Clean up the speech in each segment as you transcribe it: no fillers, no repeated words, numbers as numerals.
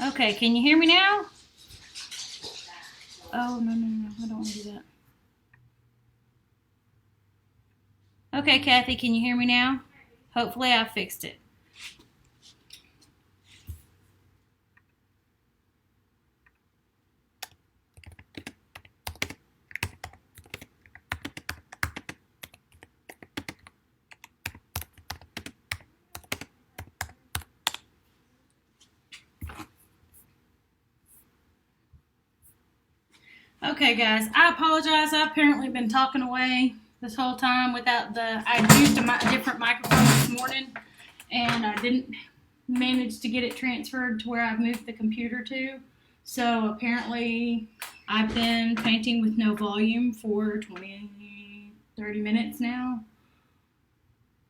Okay, can you hear me now? Oh, no, I don't want to do that. Okay, Kathy, can you hear me now? Hopefully I fixed it. Okay, guys, I apologize. I've apparently been talking away this whole time without I used a different microphone this morning, and I didn't manage to get it transferred to where I've moved the computer to. So apparently, I've been painting with no volume for 30 minutes now.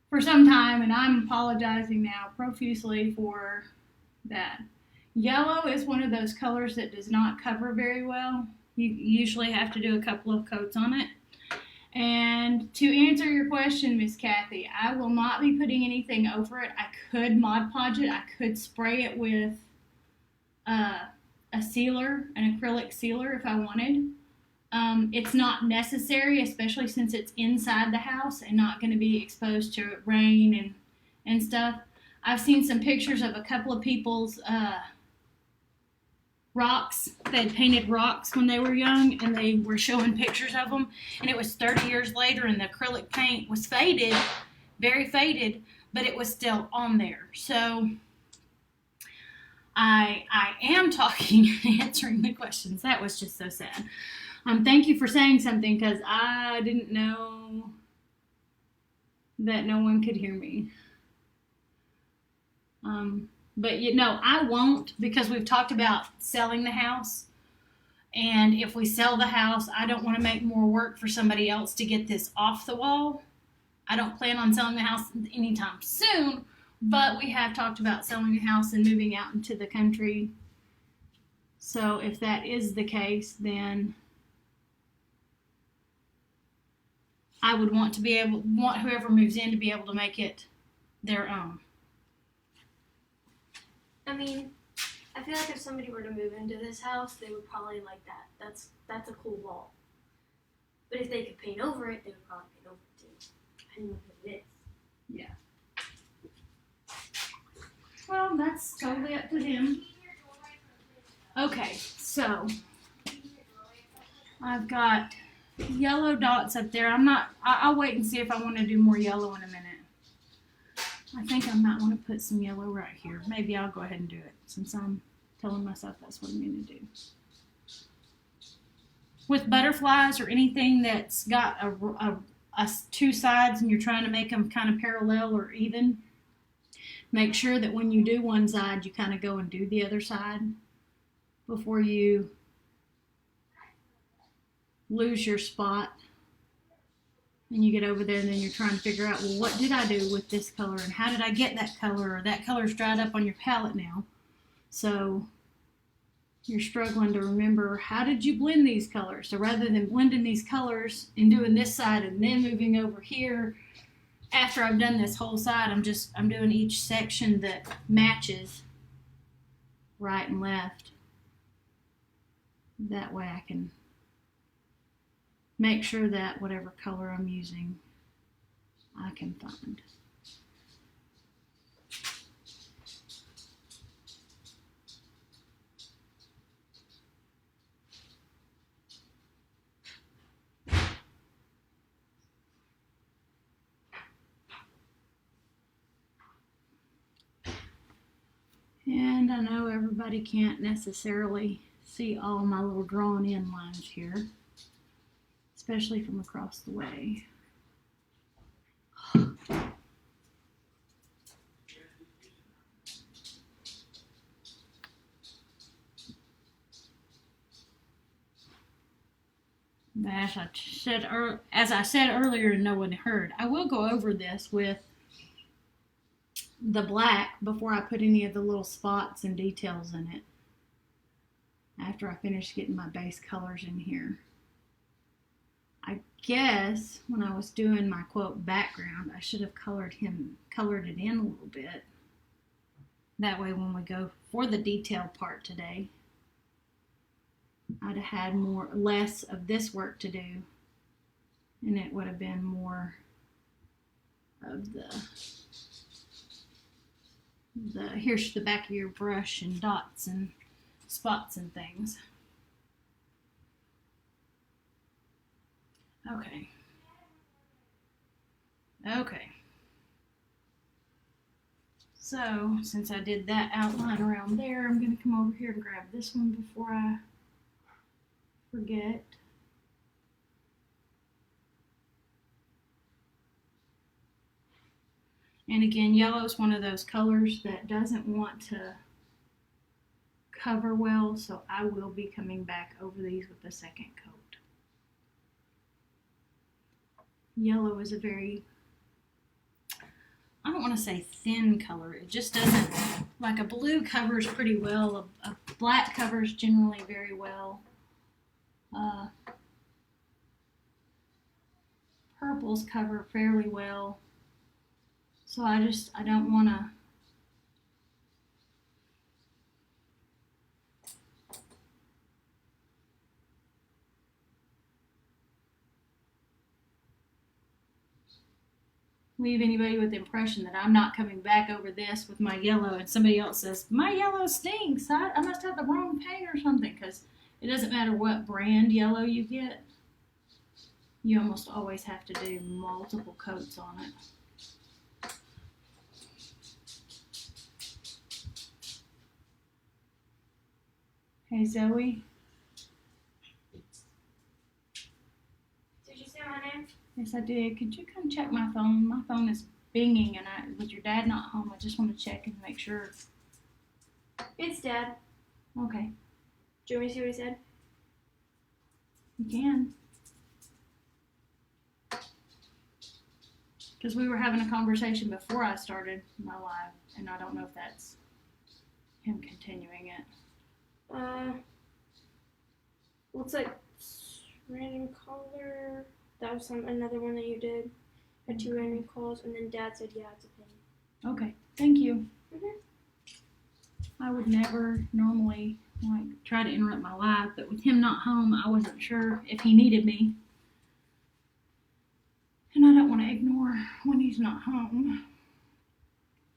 For some time, and I'm apologizing now profusely for that. Yellow is one of those colors that does not cover very well. You usually have to do a couple of coats on it. And to answer your question, Miss Kathy, I will not be putting anything over it. I could Mod Podge it. I could spray it with a sealer, an acrylic sealer if I wanted. It's not necessary, especially since it's inside the house and not going to be exposed to rain and stuff. I've seen some pictures of a couple of people's rocks. They had painted rocks when they were young, and they were showing pictures of them. And it was 30 years later, and the acrylic paint was faded, very faded, but it was still on there. So I am talking and answering the questions. That was just so sad. Thank you for saying something, because I didn't know that no one could hear me. But I won't, because we've talked about selling the house. And if we sell the house, I don't want to make more work for somebody else to get this off the wall. I don't plan on selling the house anytime soon, but we have talked about selling the house and moving out into the country. So if that is the case, then I would want whoever moves in to be able to make it their own. I mean, I feel like if somebody were to move into this house, they would probably like that. That's a cool wall. But if they could paint over it, they would probably paint over it too. Depending on who it is. Yeah. Well, that's totally up to them. Okay, so I've got yellow dots up there. I'll wait and see if I want to do more yellow in a minute. I think I might want to put some yellow right here. Maybe I'll go ahead and do it, since I'm telling myself that's what I'm going to do. With butterflies or anything that's got two sides and you're trying to make them kind of parallel or even, make sure that when you do one side, you kind of go and do the other side before you lose your spot. And you get over there and then you're trying to figure out, well, what did I do with this color and how did I get that color, or that color's dried up on your palette now. So you're struggling to remember, how did you blend these colors? So rather than blending these colors and doing this side and then moving over here, after I've done this whole side, I'm doing each section that matches right and left. That way I can make sure that whatever color I'm using, I can find. And I know everybody can't necessarily see all my little drawn in lines here, especially from across the way. As I said earlier and no one heard, I will go over this with the black before I put any of the little spots and details in it, after I finish getting my base colors in here. I guess when I was doing my quote background, I should have colored it in a little bit. That way when we go for the detail part today. I'd have had less of this work to do, and it would have been more of the here's the back of your brush and dots and spots and things. Okay. So, since I did that outline around there, I'm going to come over here and grab this one before I forget. And again, yellow is one of those colors that doesn't want to cover well, so I will be coming back over these with the second coat. Yellow is a very, I don't want to say thin color, it just doesn't, like a blue covers pretty well, a black covers generally very well. Purples cover fairly well. So I don't want to leave anybody with the impression that I'm not coming back over this with my yellow and somebody else says, my yellow stinks, I must have the wrong paint or something, because it doesn't matter what brand yellow you get. You almost always have to do multiple coats on it. Hey Zoe. Did you say my name? Yes, I did. Could you come check my phone? My phone is binging, and with your dad not home, I just want to check and make sure. It's Dad. Okay, Do you want me to see what he said? you can. Because we were having a conversation before I started my live, and I don't know if that's him continuing it. Looks like random color. That was another one that you did. Had 2 random calls, and then Dad said, yeah, it's a pain. Okay, thank you. Mhm. I would never normally try to interrupt my live, but with him not home, I wasn't sure if he needed me. And I don't want to ignore when he's not home.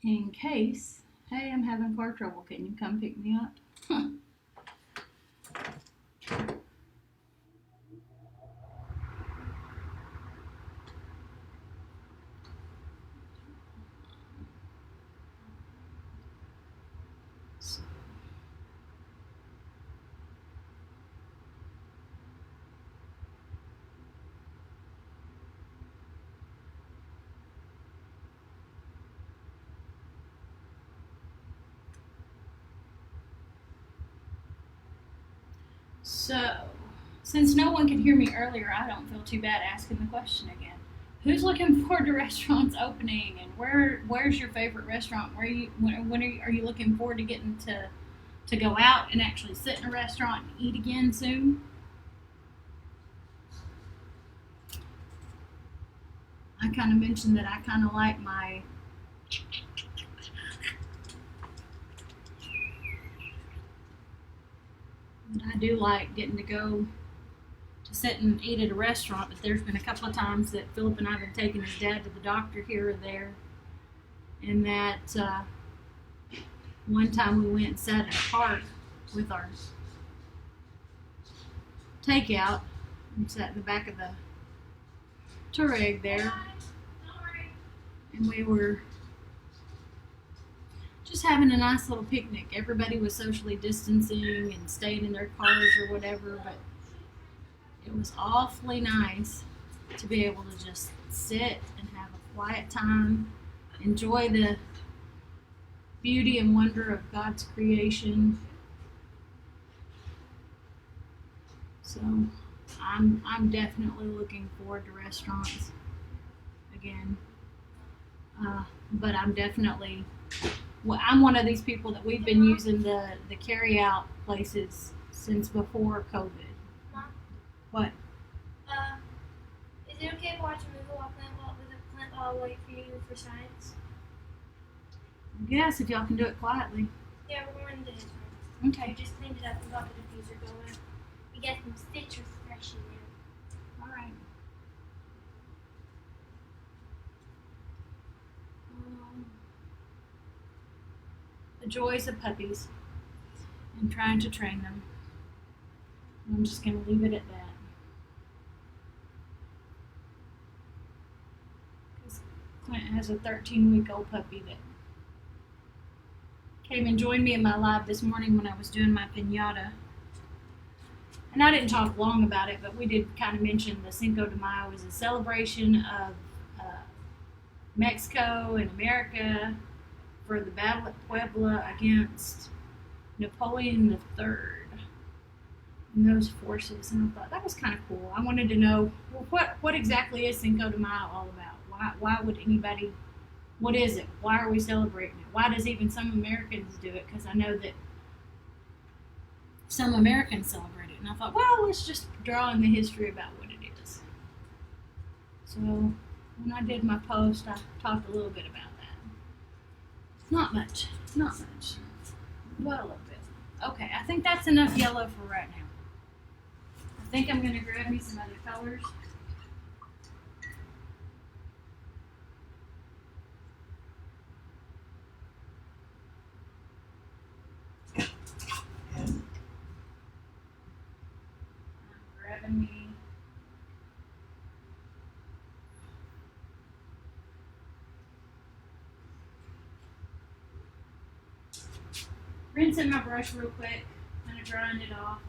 In case, hey, I'm having car trouble. Can you come pick me up? Huh. So, since no one could hear me earlier, I don't feel too bad asking the question again. Who's looking forward to restaurants opening, and where's your favorite restaurant? When are you looking forward to getting to go out and actually sit in a restaurant and eat again soon? I kind of mentioned that I kind of like my But I do like getting to go to sit and eat at a restaurant, but there's been a couple of times that Philip and I have been taking his dad to the doctor here or there. And that one time we went and sat in a park with our takeout and sat in the back of the Touareg there. And we were just having a nice little picnic. Everybody was socially distancing and staying in their cars or whatever, but it was awfully nice to be able to just sit and have a quiet time, enjoy the beauty and wonder of God's creation. So I'm definitely looking forward to restaurants again. But I'm definitely, I'm one of these people that we've been using the carry out places since before COVID. Mom? What? Is it okay to watch a movie while I'll wait for you for science? Yes, if y'all can do it quietly. Yeah, we're going to his room. We Okay. just cleaned it up and got the diffuser going. We got some citrus fresh in there. All right. The joys of puppies and trying to train them. I'm just going to leave it at that. 'Cause Clint has a 13-week-old puppy that came and joined me in my live this morning when I was doing my piñata. And I didn't talk long about it, but we did kind of mention the Cinco de Mayo is a celebration of Mexico and America for the Battle at Puebla against Napoleon III and those forces. And I thought that was kind of cool. I wanted to know, well, what exactly is Cinco de Mayo all about? Why would anybody, what is it? Why are we celebrating it? Why does even some Americans do it? Because I know that some Americans celebrate it. And I thought, well, let's just draw in the history about what it is. So when I did my post, I talked a little bit about that. Not much. But a little bit. Okay, I think that's enough yellow for right now. I think I'm going to grab me some other colors. I'm grabbing me rinsing my brush real quick, kind of drying it off.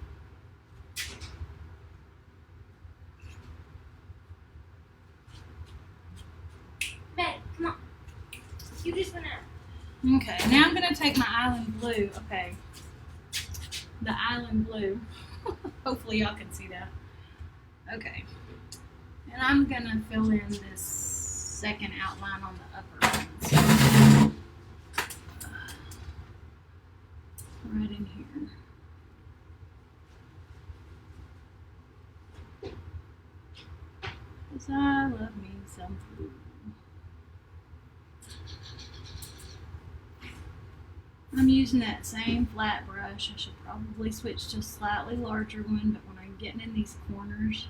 Babe, come on. You just went out. Okay, now I'm going to take my island blue. Okay, the island blue. Hopefully y'all can see that. Okay, and I'm going to fill in this second outline on the upper ones. Right in here. Cause I love me some food. I'm using that same flat brush. I should probably switch to a slightly larger one, but when I'm getting in these corners,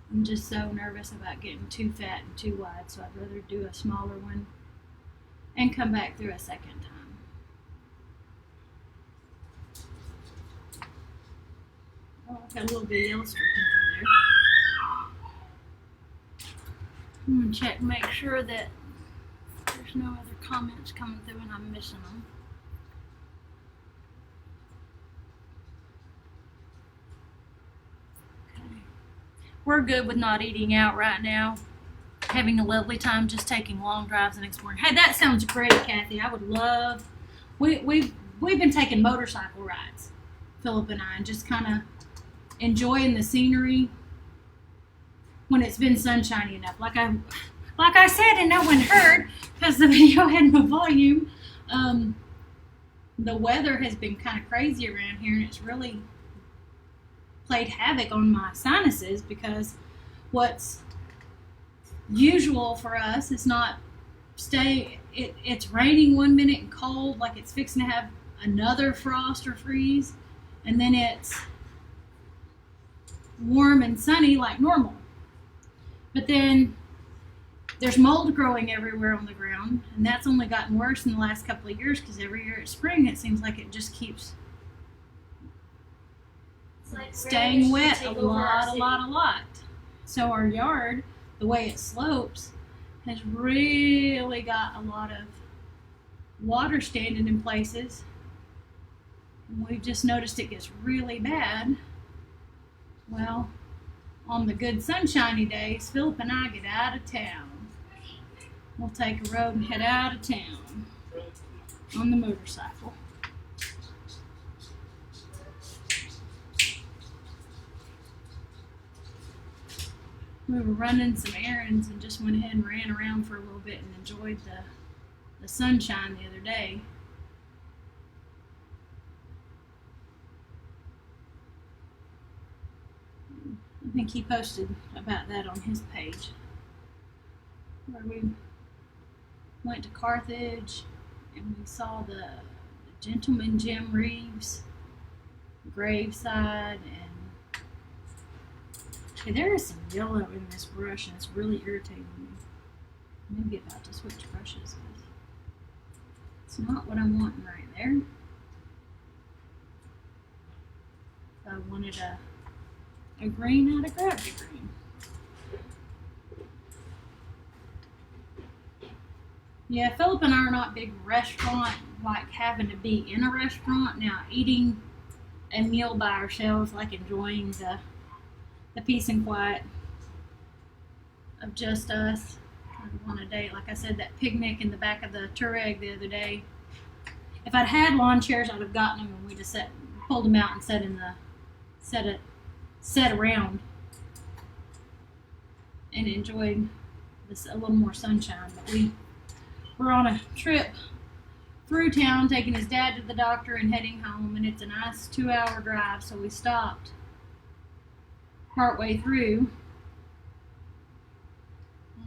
I'm just so nervous about getting too fat and too wide, so I'd rather do a smaller one and come back through a second time. Oh, I've got a little bit of yellow streaking through there. I'm going to check, make sure that there's no other comments coming through and I'm missing them. Okay. We're good with not eating out right now. Having a lovely time just taking long drives and exploring. Hey, that sounds great, Kathy. I would love. We've been taking motorcycle rides, Philip and I, and just kind of enjoying the scenery when it's been sunshiny enough. Like I said, and no one heard because the video had no volume. The weather has been kind of crazy around here, and it's really played havoc on my sinuses because what's usual for us is not it's raining one minute and cold, like it's fixing to have another frost or freeze, and then it's warm and sunny like normal. But then there's mold growing everywhere on the ground, and that's only gotten worse in the last couple of years because every year it's spring, it seems like it just keeps It's like staying rain should wet a take over our lot. So our yard, the way it slopes, has really got a lot of water standing in places. And we've just noticed it gets really bad. Well, on the good sunshiny days, Philip and I get out of town. We'll take a road and head out of town on the motorcycle. We were running some errands and just went ahead and ran around for a little bit and enjoyed the sunshine the other day. I think he posted about that on his page, where we went to Carthage and we saw the Gentleman Jim Reeves, Graveside, and okay, there is some yellow in this brush, and it's really irritating me. Maybe about to switch brushes. It's not what I'm wanting right there. If I wanted a green, I'd have grabbed a green. Yeah, Philip and I are not big restaurant, like having to be in a restaurant. Now, eating a meal by ourselves, like enjoying the peace and quiet of just us on a date. Like I said, that picnic in the back of the Touareg the other day. If I'd had lawn chairs, I'd have gotten them and we just pulled them out and set around and enjoyed this a little more sunshine. But we were on a trip through town, taking his dad to the doctor and heading home, and it's a nice 2-hour drive, so we stopped partway through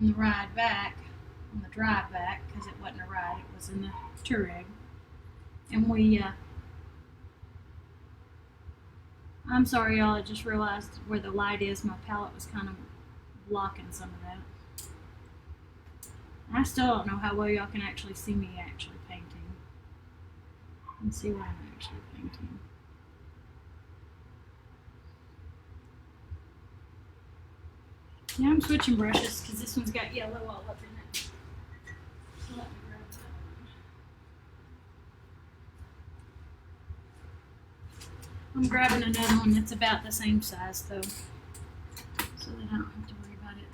on the drive back, because it wasn't a ride, it was in the Touareg. And I'm sorry y'all, I just realized where the light is, my palette was kind of blocking some of that. I still don't know how well y'all can actually see me actually painting. And see what I'm actually painting. Yeah, I'm switching brushes because this one's got yellow all up in it. So let me grab that one. I'm grabbing another one that's about the same size though, so that I don't have to worry about it.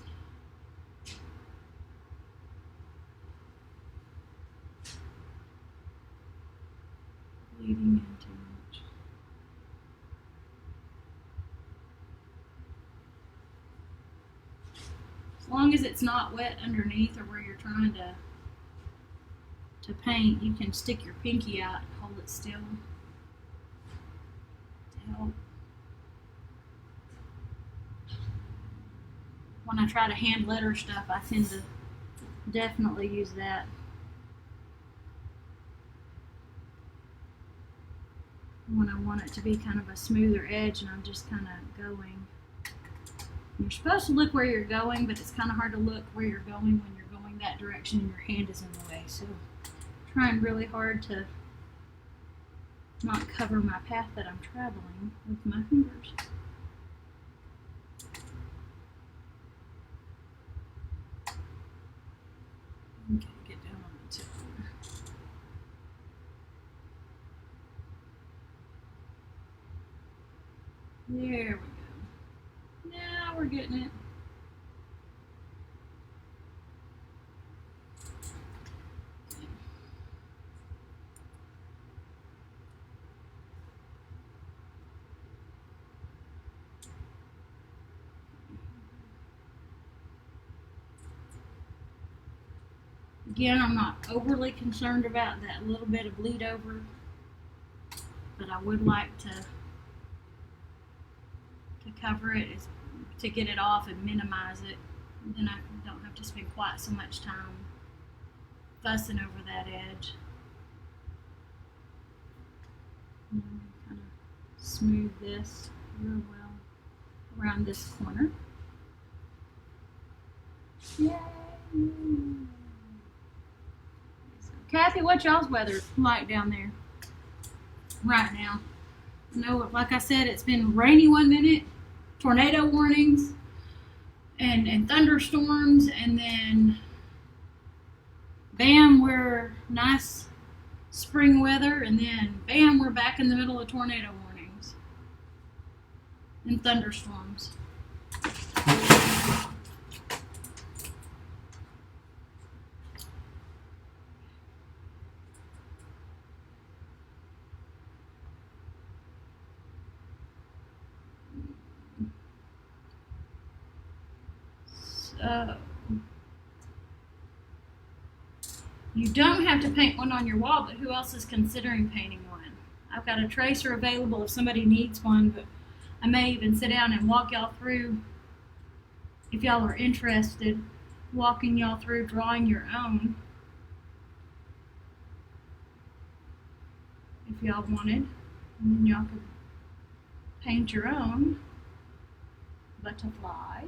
Bleeding in too much. As long as it's not wet underneath or where you're trying to paint, you can stick your pinky out and hold it still to help. When I try to hand letter stuff, I tend to definitely use that. When I want it to be kind of a smoother edge and I'm just kind of going. You're supposed to look where you're going, but it's kind of hard to look where you're going when you're going that direction and your hand is in the way. So I'm trying really hard to not cover my path that I'm traveling with my fingers. Okay, get down on the tip. There we go. Now we're getting it. Again, I'm not overly concerned about that little bit of bleed over, but I would like to cover it, is to get it off and minimize it. Then I don't have to spend quite so much time fussing over that edge. And kind of smooth this real well around this corner. Yay! Kathy, what's y'all's weather like down there right now? I know, like I said, it's been rainy one minute, tornado warnings, and thunderstorms, and then bam, we're nice spring weather, and then bam, we're back in the middle of tornado warnings and thunderstorms. So you don't have to paint one on your wall, but who else is considering painting one? I've got a tracer available if somebody needs one, but I may even sit down and walk y'all through, if y'all are interested, walking y'all through drawing your own. if y'all wanted. And then y'all could paint your own butterfly.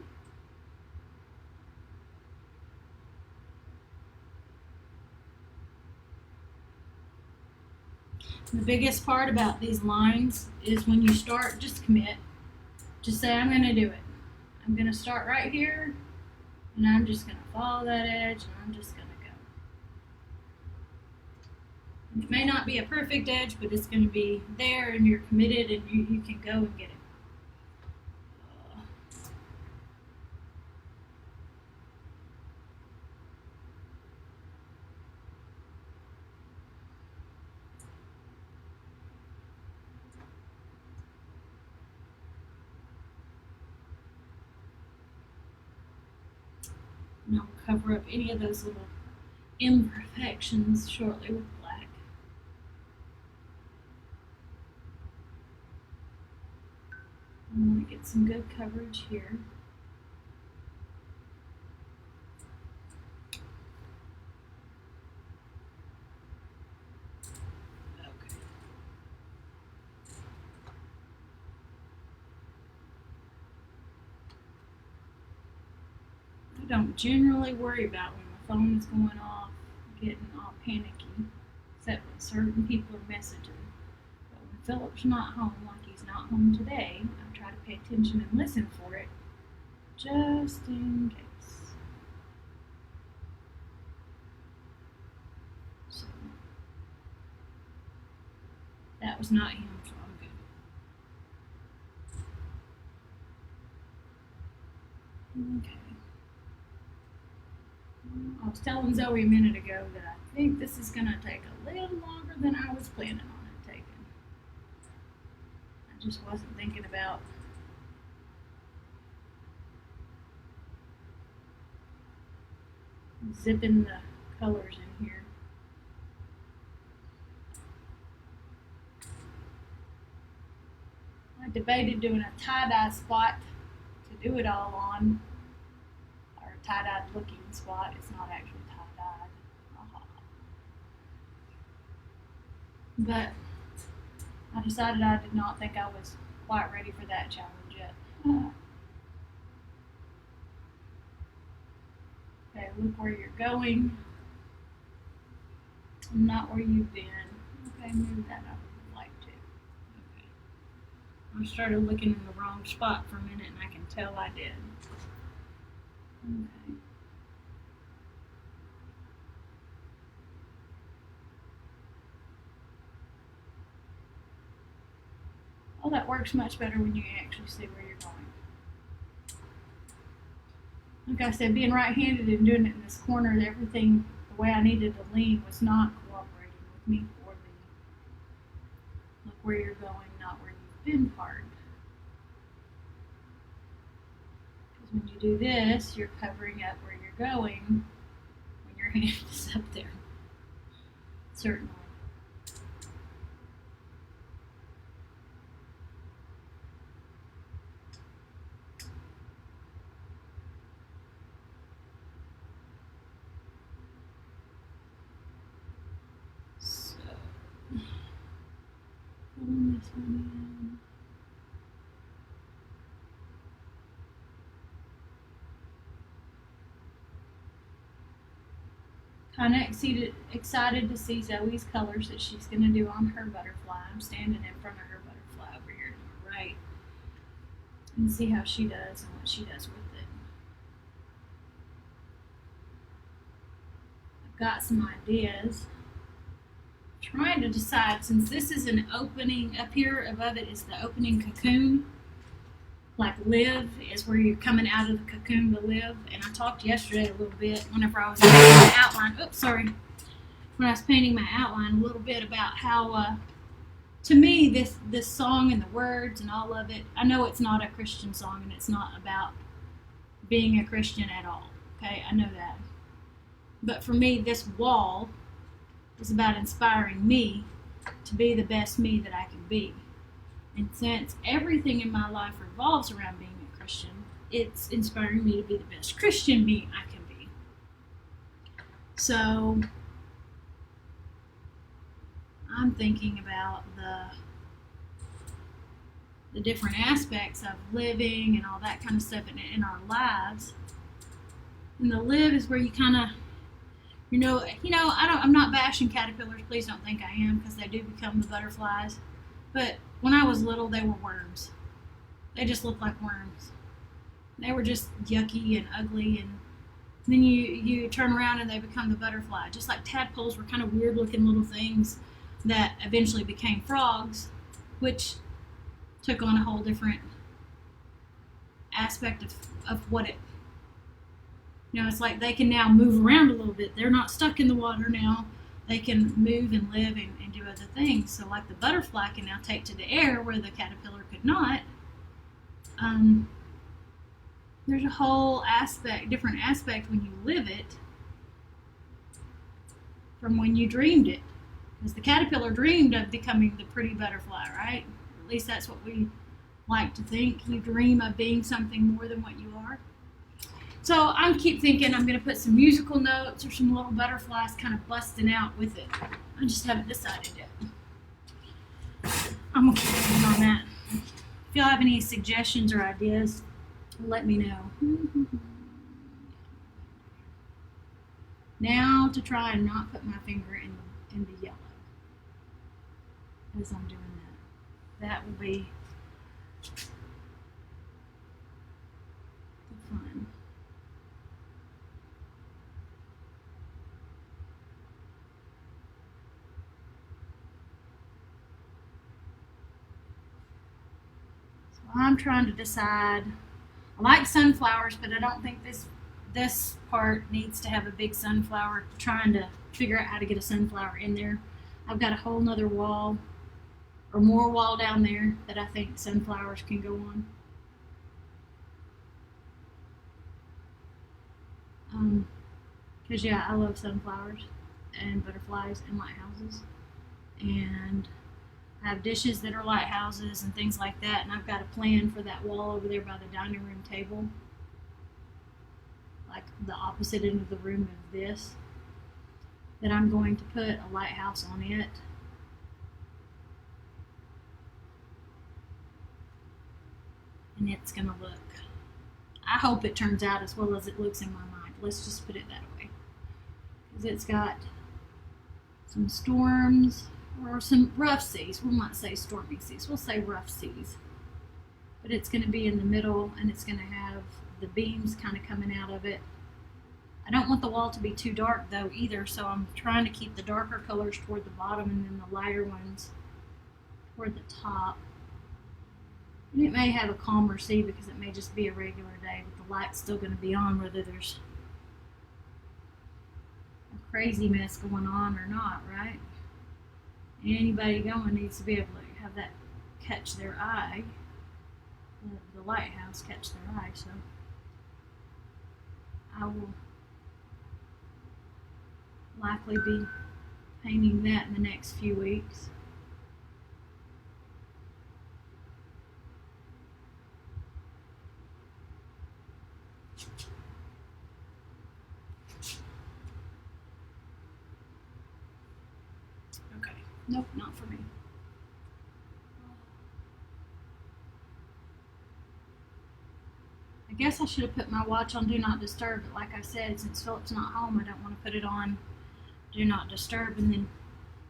The biggest part about these lines is when you start, just commit. Just say, I'm going to do it. I'm going to start right here, and I'm just going to follow that edge, and I'm just going to go. And it may not be a perfect edge, but it's going to be there, and you're committed, and you can go and get it. And I'll cover up any of those little imperfections shortly with black. I'm going to get some good coverage here. Okay. I don't generally worry about when my phone is going off, getting all panicky, except when certain people are messaging. But when Philip's not home, like he's not home today, I try to pay attention and listen for it, just in case. So, that was not him, so I'm good. Okay. I was telling Zoe a minute ago that I think this is going to take a little longer than I was planning on it taking. I just wasn't thinking about zipping the colors in here. I debated doing a tie-dye spot to do it all on, or a tie-dyed looking spot. It's not actually tie-dyed. But I decided I did not think I was quite ready for that challenge yet. Okay, look where you're going, not where you've been. Okay, move that up if you'd like to. Okay. I started looking in the wrong spot for a minute, and I can tell I did. Okay. Oh, that works much better when you actually see where you're going. Like I said, being right-handed and doing it in this corner, everything, the way I needed to lean was not cooperating with me for the look where you're going, not where you've been part. Because when you do this, you're covering up where you're going when your hand is up there. Certainly. Pulling this one in. Kind of excited to see Zoe's colors that she's going to do on her butterfly. I'm standing in front of her butterfly over here to the right and see how she does and what she does with it. I've got some ideas. Trying to decide, since this is an opening, up here above it is the opening cocoon, like live is where you're coming out of the cocoon to live. And I talked yesterday a little bit whenever I was painting my outline. Oops, sorry. When I was painting my outline a little bit about how, to me, this song and the words and all of it, I know it's not a Christian song and it's not about being a Christian at all. Okay, I know that. But for me, this wall is about inspiring me to be the best me that I can be. And since everything in my life revolves around being a Christian, it's inspiring me to be the best Christian me I can be. So I'm thinking about the different aspects of living and all that kind of stuff in our lives. And the live is where you kind of, I'm not bashing caterpillars. Please don't think I am, because they do become the butterflies. But when I was little, they were worms. They just looked like worms. They were just yucky and ugly, and then you turn around and they become the butterfly. Just like tadpoles were kind of weird looking little things that eventually became frogs, which took on a whole different aspect of what it, it's like they can now move around a little bit. They're not stuck in the water now. They can move and live and do other things. So like the butterfly can now take to the air where the caterpillar could not. There's a whole different aspect when you live it from when you dreamed it. Because the caterpillar dreamed of becoming the pretty butterfly, right? At least that's what we like to think. You dream of being something more than what you are. So I keep thinking I'm going to put some musical notes or some little butterflies kind of busting out with it. I just haven't decided yet. I'm going to keep working on that. If y'all have any suggestions or ideas, let me know. Now to try and not put my finger in the yellow as I'm doing that. That will be fun. So I'm trying to decide. I like sunflowers, but I don't think this part needs to have a big sunflower. Trying to figure out how to get a sunflower in there. I've got a whole nother wall or more wall down there that I think sunflowers can go on. Because I love sunflowers and butterflies and lighthouses, and I have dishes that are lighthouses and things like that, and I've got a plan for that wall over there by the dining room table, like the opposite end of the room of this, that I'm going to put a lighthouse on it. And it's going to look, I hope it turns out as well as it looks in my mind. Let's just put it that way. Because it's got some storms or some rough seas. We'll not say stormy seas. We'll say rough seas. But it's going to be in the middle, and it's going to have the beams kind of coming out of it. I don't want the wall to be too dark though either, so I'm trying to keep the darker colors toward the bottom and then the lighter ones toward the top. And it may have a calmer sea because it may just be a regular day, but the light's still going to be on whether there's a crazy mess going on or not, right? Anybody going needs to be able to have that catch their eye, the lighthouse catch their eye, so I will likely be painting that in the next few weeks. Okay, nope, not for me. I guess I should have put my watch on Do Not Disturb, but like I said, since Philip's not home, I don't want to put it on Do Not Disturb and then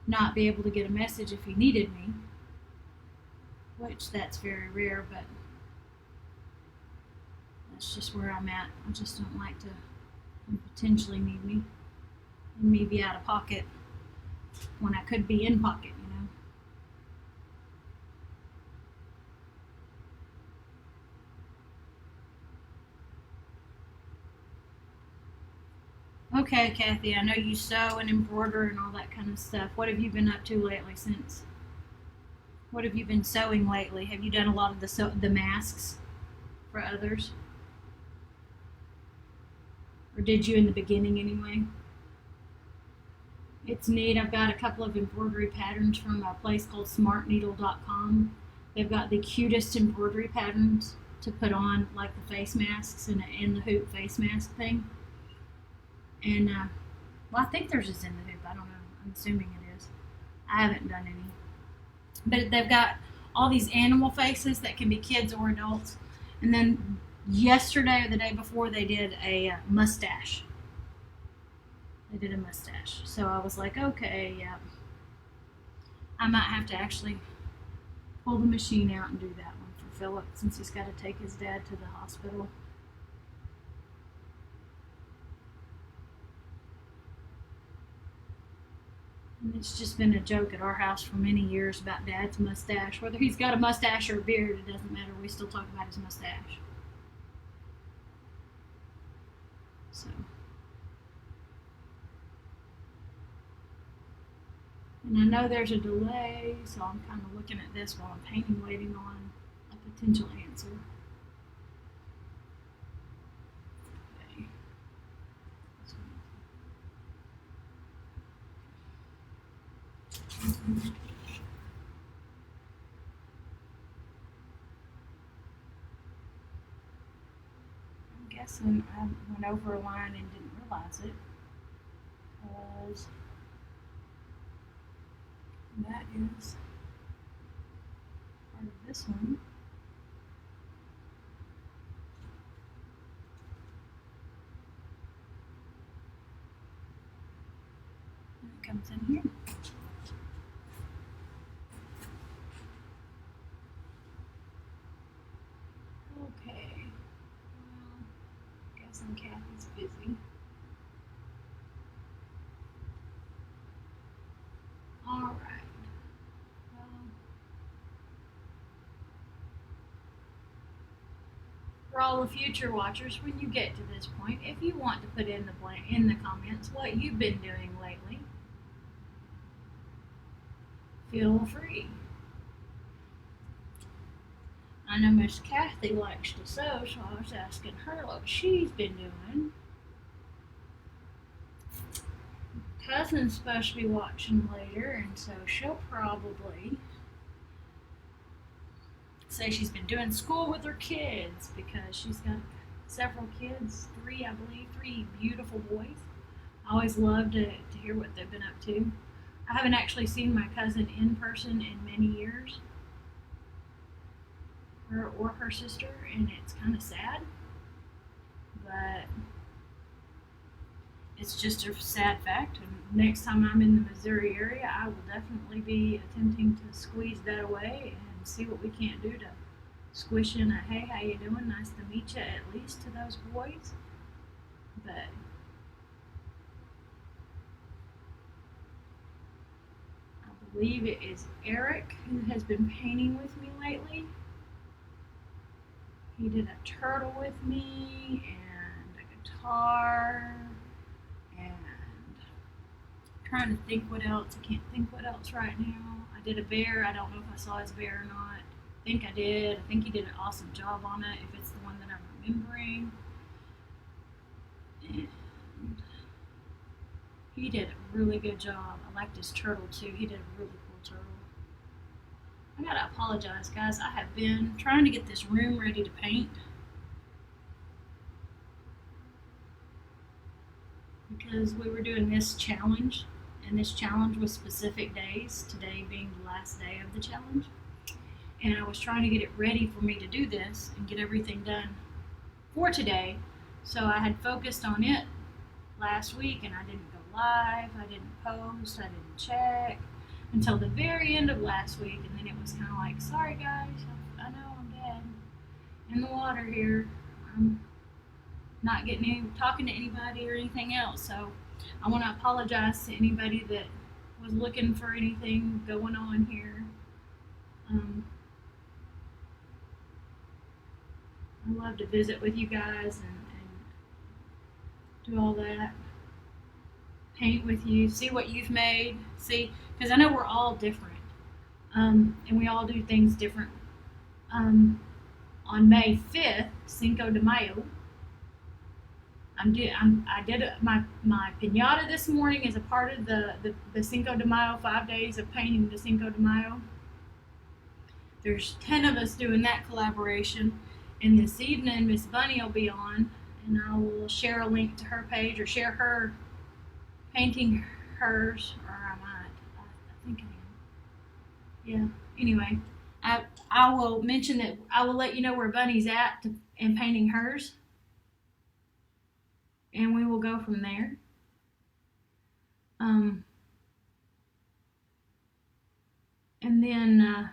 not be able to get a message if he needed me, which that's very rare, but that's just where I'm at. I just don't like to potentially need me and me be out of pocket when I could be in pocket, Okay, Kathy, I know you sew and embroider and all that kind of stuff. What have you been up to lately what have you been sewing lately? Have you done a lot of the masks for others? Or did you in the beginning anyway? It's neat. I've got a couple of embroidery patterns from a place called smartneedle.com. They've got the cutest embroidery patterns to put on, like the face masks and the hoop face mask thing. And, well, I think theirs is in the hoop. I don't know. I'm assuming it is. I haven't done any. But they've got all these animal faces that can be kids or adults. And then yesterday or the day before, they did a mustache. They did a mustache. So I was like, okay, yeah. I might have to actually pull the machine out and do that one for Philip since he's got to take his dad to the hospital. And it's just been a joke at our house for many years about Dad's mustache. Whether he's got a mustache or a beard, it doesn't matter. We still talk about his mustache. So. And I know there's a delay, so I'm kind of looking at this while I'm painting, waiting on a potential answer. Okay. I'm guessing I went over a line and didn't realize it, because that is part of this one. And it comes in here. Okay. Well, guessing Kathy's busy. All right. For all the future watchers, when you get to this point, if you want to put in the comments what you've been doing lately, feel free. I know Miss Kathy likes to sew, so I was asking her what she's been doing. Cousin's supposed to be watching later, and so she'll probably say she's been doing school with her kids because she's got several kids, I believe, three beautiful boys. I always love to hear what they've been up to. I haven't actually seen my cousin in person in many years, her or her sister, and it's kind of sad, but it's just a sad fact. And next time I'm in the Missouri area, I will definitely be attempting to squeeze that away and see what we can't do to squish in a hey, how you doing, nice to meet you, at least to those boys. But I believe it is Eric who has been painting with me lately. He did a turtle with me and a guitar, and I'm trying to think what else. I can't think what else right now. I did a bear. I don't know if I saw his bear or not. I think I did. I think he did an awesome job on it, if it's the one that I'm remembering. And he did a really good job. I liked his turtle too. He did a really cool turtle. I gotta apologize, guys. I have been trying to get this room ready to paint because we were doing this challenge, and this challenge was specific days, today being the last day of the challenge. And I was trying to get it ready for me to do this and get everything done for today. So I had focused on it last week, and I didn't go live, I didn't post, I didn't check until the very end of last week. And then it was kind of like, sorry guys, I know I'm dead in the water here. I'm not talking to anybody or anything else. So I want to apologize to anybody that was looking for anything going on here. I love to visit with you guys and do all that. Paint with you, see what you've made, see, because I know we're all different, and we all do things different. On May 5th, Cinco de Mayo, I did my piñata this morning as a part of the Cinco de Mayo, 5 days of painting the Cinco de Mayo. There's 10 of us doing that collaboration, and this evening Miss Bunny will be on, and I will share a link to her page or share her painting hers, or I might. I think I am. Anyway, I will mention that I will let you know where Bunny's at in painting hers, and we will go from there. And then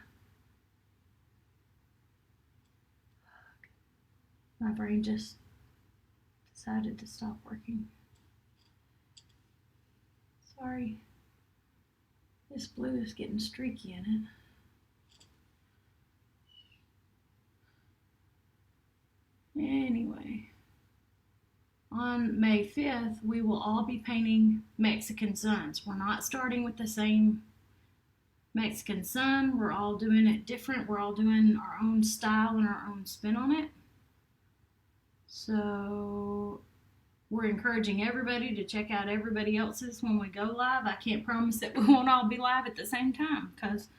my brain just decided to stop working. Sorry. This blue is getting streaky in it. Anyway, on May 5th, we will all be painting Mexican suns. We're not starting with the same Mexican sun. We're all doing it different. We're all doing our own style and our own spin on it. So we're encouraging everybody to check out everybody else's when we go live. I can't promise that we won't all be live at the same time, because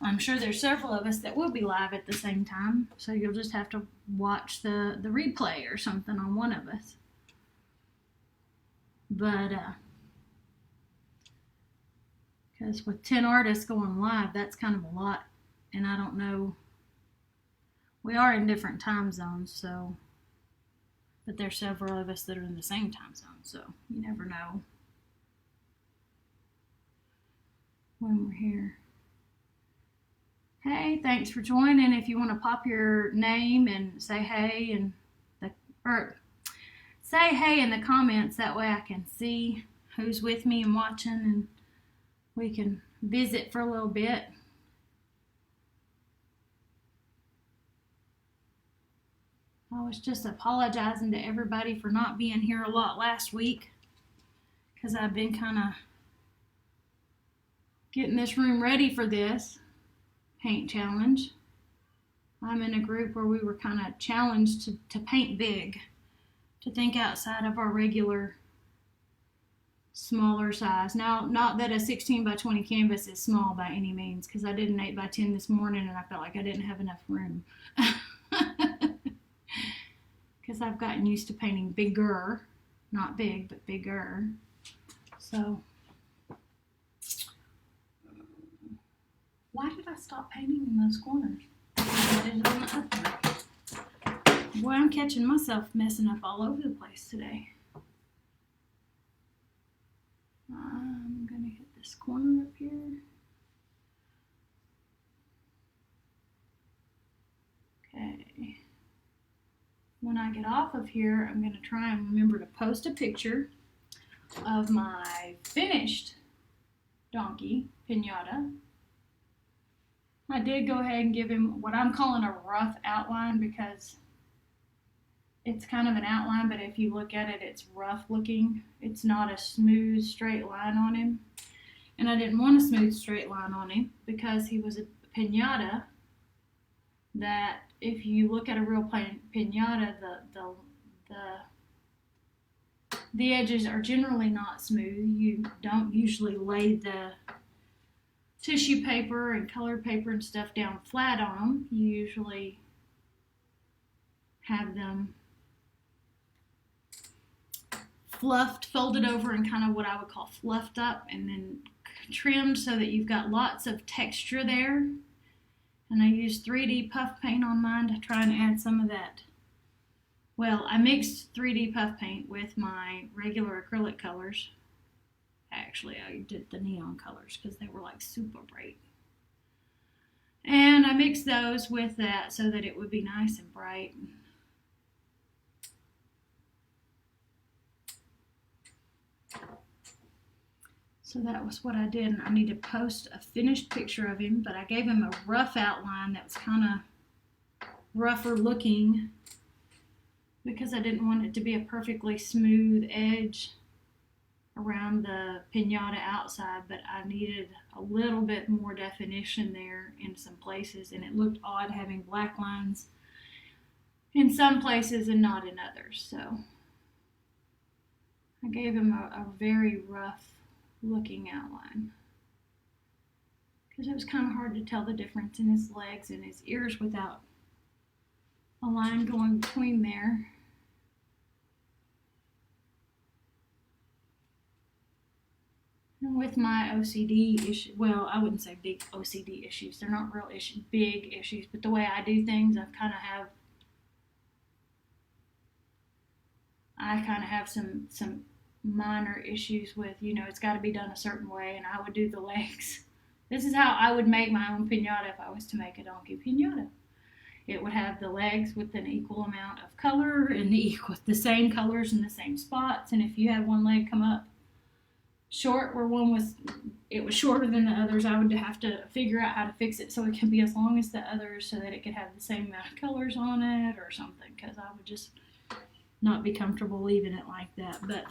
I'm sure there's several of us that will be live at the same time. So you'll just have to watch the replay or something on one of us. But because with 10 artists going live, that's kind of a lot. And I don't know, we are in different time zones, so, but there's several of us that are in the same time zone, so you never know when we're here. Hey, thanks for joining. If you want to pop your name and say hey or say hey in the comments, that way I can see who's with me and watching, and we can visit for a little bit. I was just apologizing to everybody for not being here a lot last week, because I've been kind of getting this room ready for this paint challenge. I'm in a group where we were kind of challenged to paint big, to think outside of our regular smaller size. Now, not that a 16 by 20 canvas is small by any means, because I did an 8 by 10 this morning and I felt like I didn't have enough room. Because I've gotten used to painting bigger, not big, but bigger. So, why did I stop painting in those corners? I did it on the upper. Boy, I'm catching myself messing up all over the place today. I'm going to hit this corner up here. Okay. When I get off of here, I'm going to try and remember to post a picture of my finished donkey pinata. I did go ahead and give him what I'm calling a rough outline, because it's kind of an outline, but if you look at it, it's rough looking. It's not a smooth, straight line on him. And I didn't want a smooth, straight line on him because he was a pinata that, if you look at a real pinata, the edges are generally not smooth. You don't usually lay the tissue paper and colored paper and stuff down flat on them. You usually have them fluffed, folded over, and kind of what I would call fluffed up, and then trimmed so that you've got lots of texture there. And I used 3D puff paint on mine to try and add some of that. Well, I mixed 3D puff paint with my regular acrylic colors. Actually, I did the neon colors because they were like super bright. And I mixed those with that so that it would be nice and bright. So that was what I did, and I need to post a finished picture of him, but I gave him a rough outline that was kind of rougher looking because I didn't want it to be a perfectly smooth edge around the pinata outside, but I needed a little bit more definition there in some places, and it looked odd having black lines in some places and not in others. So I gave him a very rough looking outline because it was kind of hard to tell the difference in his legs and his ears without a line going between there. And with my OCD issue, well, I wouldn't say big OCD issues. They're not real big issues, but the way I do things, I kind of have some minor issues with, it's got to be done a certain way, and I would do the legs. This is how I would make my own piñata if I was to make a donkey piñata. It would have the legs with an equal amount of color and the same colors in the same spots. And if you had one leg come up short where one was shorter than the others, I would have to figure out how to fix it so it could be as long as the others so that it could have the same amount of colors on it or something, because I would just not be comfortable leaving it like that. But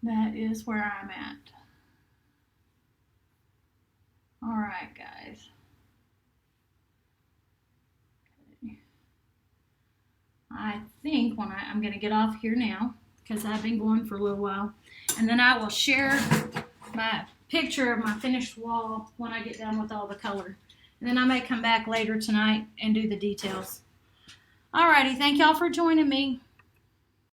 that is where I'm at. All right, guys. I think I'm going to get off here now because I've been going for a little while. And then I will share my picture of my finished wall when I get done with all the color. And then I may come back later tonight and do the details. Alrighty, thank y'all for joining me.